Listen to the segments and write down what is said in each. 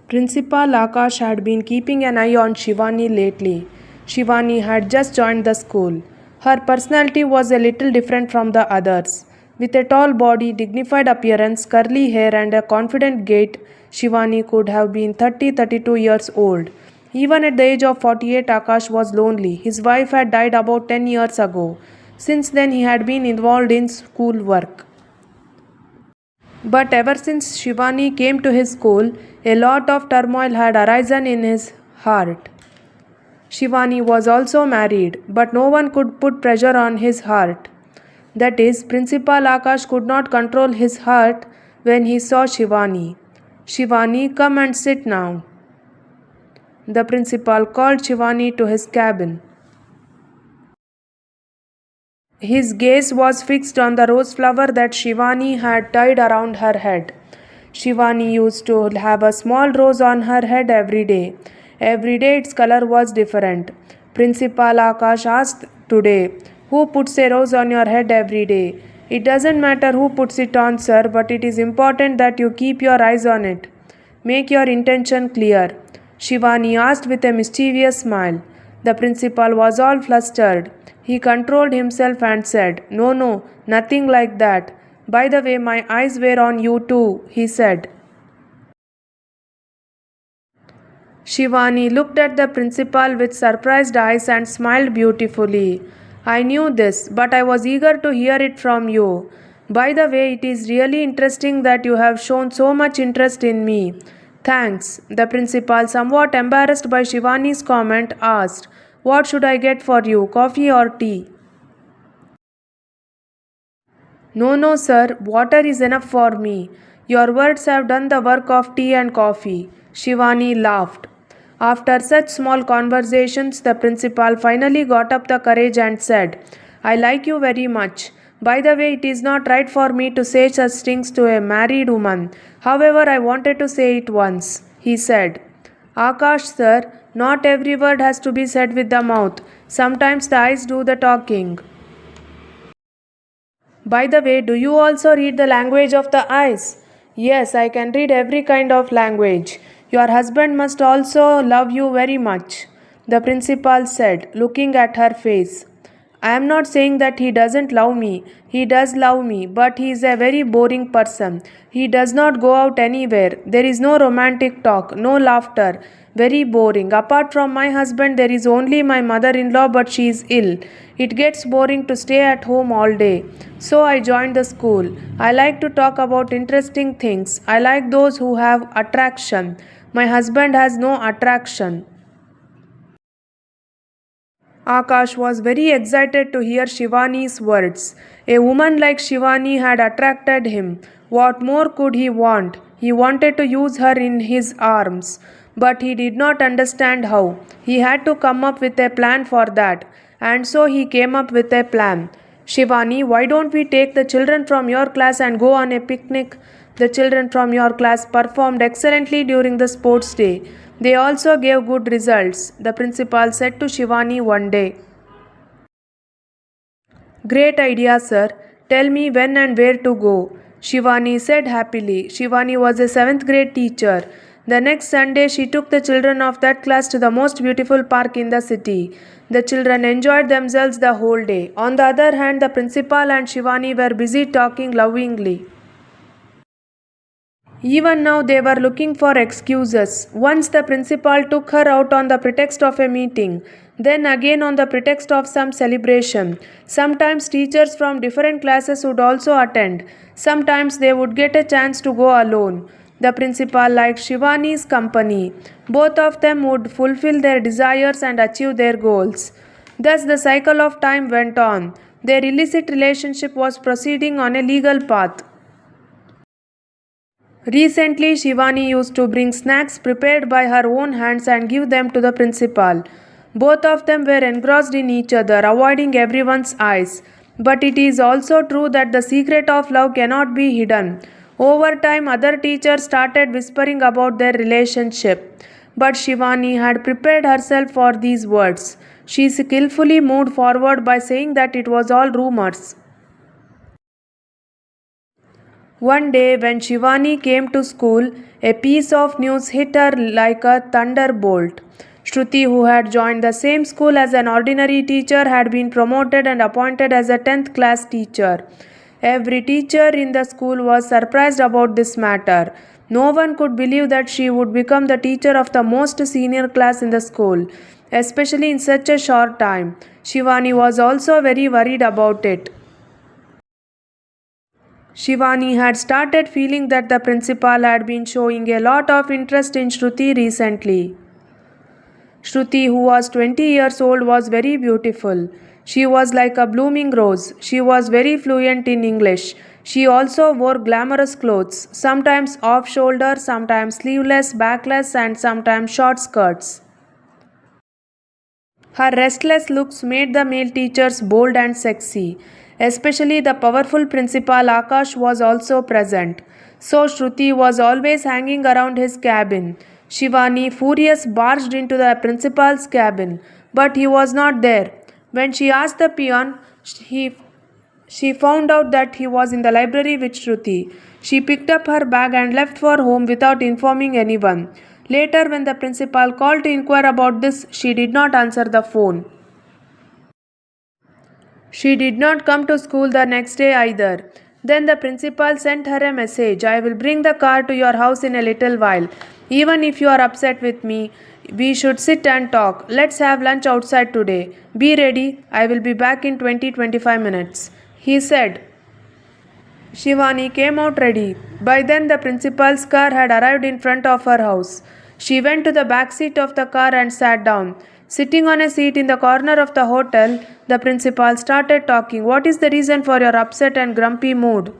Principal Akash had been keeping an eye on Shivani lately. Shivani had just joined the school. Her personality was a little different from the others. With a tall body, dignified appearance, curly hair, and a confident gait, Shivani could have been 32 years old. Even at the age of 48, Akash was lonely. His wife had died about 10 years ago. Since then, he had been involved in school work. But ever since Shivani came to his school, a lot of turmoil had arisen in his heart. Shivani was also married, but no one could put pressure on his heart. That is, Principal Akash could not control his heart when he saw Shivani. Shivani, come and sit now. The principal called Shivani to his cabin. His gaze was fixed on the rose flower that Shivani had tied around her head. Shivani used to have a small rose on her head every day. Every day its color was different. Principal Akash asked today, "Who puts a rose on your head every day?" "It doesn't matter who puts it on, sir, but it is important that you keep your eyes on it. Make your intention clear." Shivani asked with a mischievous smile. The principal was all flustered. He controlled himself and said, "No, no, nothing like that. By the way, my eyes were on you too," he said. Shivani looked at the principal with surprised eyes and smiled beautifully. "I knew this, but I was eager to hear it from you. By the way, it is really interesting that you have shown so much interest in me." "Thanks." The principal, somewhat embarrassed by Shivani's comment, asked, "What should I get for you, coffee or tea?" "No, no, sir, water is enough for me. Your words have done the work of tea and coffee." Shivani laughed. After such small conversations, the principal finally got up the courage and said, "I like you very much. By the way, it is not right for me to say such things to a married woman. However, I wanted to say it once," he said. "Akash, sir, not every word has to be said with the mouth. Sometimes the eyes do the talking." "By the way, do you also read the language of the eyes?" "Yes, I can read every kind of language. Your husband must also love you very much," the principal said, looking at her face. "I am not saying that he doesn't love me. He does love me, but he is a very boring person. He does not go out anywhere. There is no romantic talk, no laughter. Very boring. Apart from my husband, there is only my mother in law, but she is ill. It gets boring to stay at home all day. So I joined the school. I like to talk about interesting things. I like those who have attraction. My husband has no attraction." Akash was very excited to hear Shivani's words. A woman like Shivani had attracted him. What more could he want? He wanted to use her in his arms, but he did not understand how. He had to come up with a plan for that, and so he came up with a plan. "Shivani, why don't we take the children from your class and go on a picnic?" The children from your class performed excellently during the sports day. They also gave good results, the principal said to Shivani one day. "Great idea, sir. Tell me when and where to go," Shivani said happily. Shivani was a 7th grade teacher. The next Sunday, she took the children of that class to the most beautiful park in the city. The children enjoyed themselves the whole day. On the other hand, the principal and Shivani were busy talking lovingly. Even now, they were looking for excuses. Once the principal took her out on the pretext of a meeting, then again on the pretext of some celebration. Sometimes teachers from different classes would also attend. Sometimes they would get a chance to go alone. The principal liked Shivani's company. Both of them would fulfill their desires and achieve their goals. Thus, the cycle of time went on. Their illicit relationship was proceeding on a legal path. Recently, Shivani used to bring snacks prepared by her own hands and give them to the principal. Both of them were engrossed in each other, avoiding everyone's eyes. But it is also true that the secret of love cannot be hidden. Over time, other teachers started whispering about their relationship. But Shivani had prepared herself for these words. She skillfully moved forward by saying that it was all rumors. One day, when Shivani came to school, a piece of news hit her like a thunderbolt. Shruti, who had joined the same school as an ordinary teacher, had been promoted and appointed as a 10th class teacher. Every teacher in the school was surprised about this matter. No one could believe that she would become the teacher of the most senior class in the school, especially in such a short time. Shivani was also very worried about it. Shivani had started feeling that the principal had been showing a lot of interest in Shruti recently. Shruti, who was 20 years old, was very beautiful. She was like a blooming rose. She was very fluent in English. She also wore glamorous clothes, sometimes off shoulder, sometimes sleeveless, backless, and sometimes short skirts. Her restless looks made the male teachers bold and sexy. Especially the powerful principal Akash was also present. So Shruti was always hanging around his cabin. Shivani, furious, barged into the principal's cabin, but he was not there. When she asked the peon, she found out that he was in the library with Shruti. She picked up her bag and left for home without informing anyone. Later, when the principal called to inquire about this, she did not answer the phone. She did not come to school the next day either. Then the principal sent her a message. I will bring the car to your house in a little while. Even if you are upset with me, we should sit and talk. Let's have lunch outside today. Be ready. I will be back in 20-25 minutes. He said. Shivani came out ready. By then, the principal's car had arrived in front of her house. She went to the back seat of the car and sat down. Sitting on a seat in the corner of the hotel, the principal started talking. What is the reason for your upset and grumpy mood?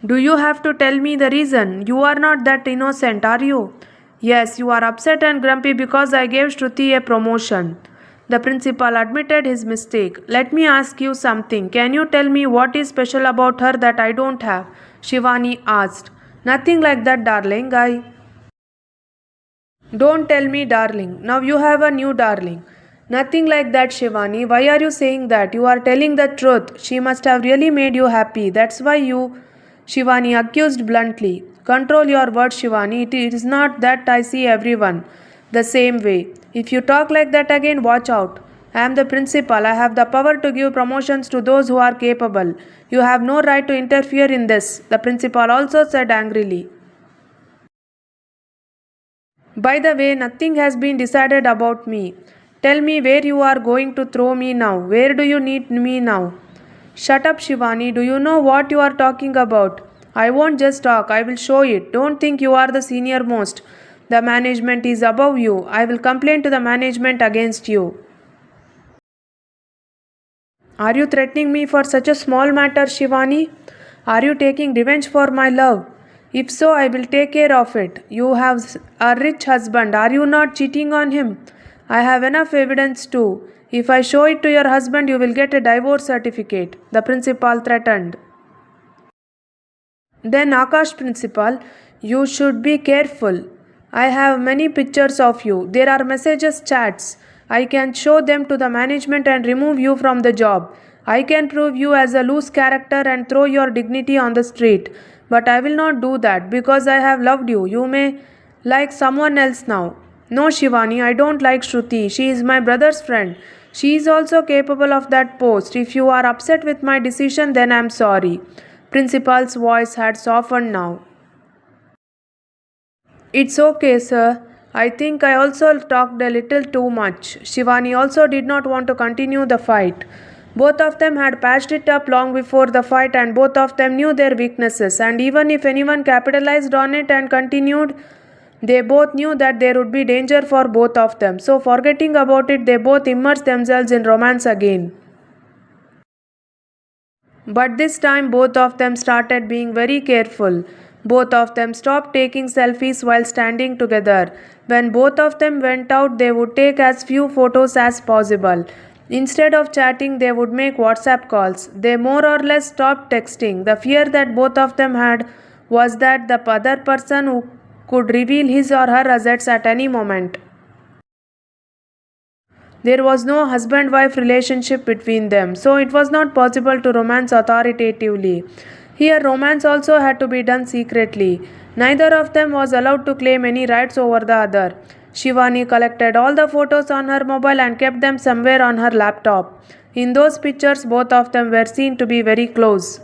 Do you have to tell me the reason? You are not that innocent, are you? Yes, you are upset and grumpy because I gave Shruti a promotion. The principal admitted his mistake. Let me ask you something. Can you tell me what is special about her that I don't have? Shivani asked. Nothing like that, darling. Don't tell me, darling. Now you have a new darling. Nothing like that, Shivani. Why are you saying that? You are telling the truth. She must have really made you happy. That's why you. Shivani accused bluntly. Control your words, Shivani. It is not that I see everyone the same way. If you talk like that again, watch out. I am the principal. I have the power to give promotions to those who are capable. You have no right to interfere in this, the principal also said angrily. By the way, nothing has been decided about me. Tell me where you are going to throw me now. Where do you need me now? Shut up, Shivani. Do you know what you are talking about? I won't just talk, I will show it. Don't think you are the senior most. The management is above you. I will complain to the management against you. Are you threatening me for such a small matter, Shivani? Are you taking revenge for my love? If so, I will take care of it. You have a rich husband. Are you not cheating on him? I have enough evidence too. If I show it to your husband, you will get a divorce certificate, the principal threatened. Then Akash principal, you should be careful. I have many pictures of you. There are messages, chats. I can show them to the management and remove you from the job. I can prove you as a loose character and throw your dignity on the street. But I will not do that because I have loved you. You may like someone else now. No, Shivani, I don't like Shruti. She is my brother's friend. She is also capable of that post. If you are upset with my decision, then I am sorry. Principal's voice had softened now. It's okay, sir. I think I also talked a little too much. Shivani also did not want to continue the fight. Both of them had patched it up long before the fight, and both of them knew their weaknesses. And even if anyone capitalized on it and continued, they both knew that there would be danger for both of them. So, forgetting about it, they both immersed themselves in romance again. But this time, both of them started being very careful. Both of them stopped taking selfies while standing together. When both of them went out, they would take as few photos as possible. Instead of chatting, they would make WhatsApp calls. They more or less stopped texting. The fear that both of them had was that the other person who could reveal his or her assets at any moment. There was no husband wife relationship between them, so it was not possible to romance authoritatively. Here, romance also had to be done secretly. Neither of them was allowed to claim any rights over the other. Shivani collected all the photos on her mobile and kept them somewhere on her laptop. In those pictures, both of them were seen to be very close.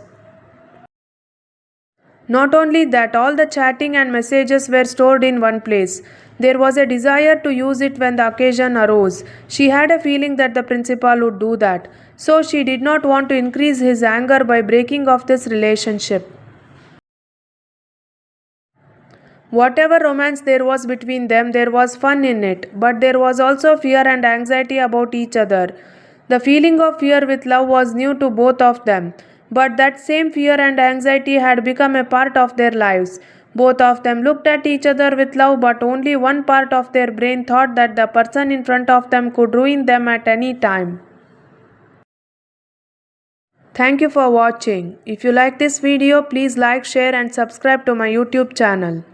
Not only that, all the chatting and messages were stored in one place. There was a desire to use it when the occasion arose. She had a feeling that the principal would do that, so she did not want to increase his anger by breaking off this relationship. Whatever romance there was between them, there was fun in it, but there was also fear and anxiety about each other. The feeling of fear with love was new to both of them, but that same fear and anxiety had become a part of their lives. Both of them looked at each other with love, but only one part of their brain thought that the person in front of them could ruin them at any time. Thank you for watching. If you like this video, please like, share and subscribe to my YouTube channel.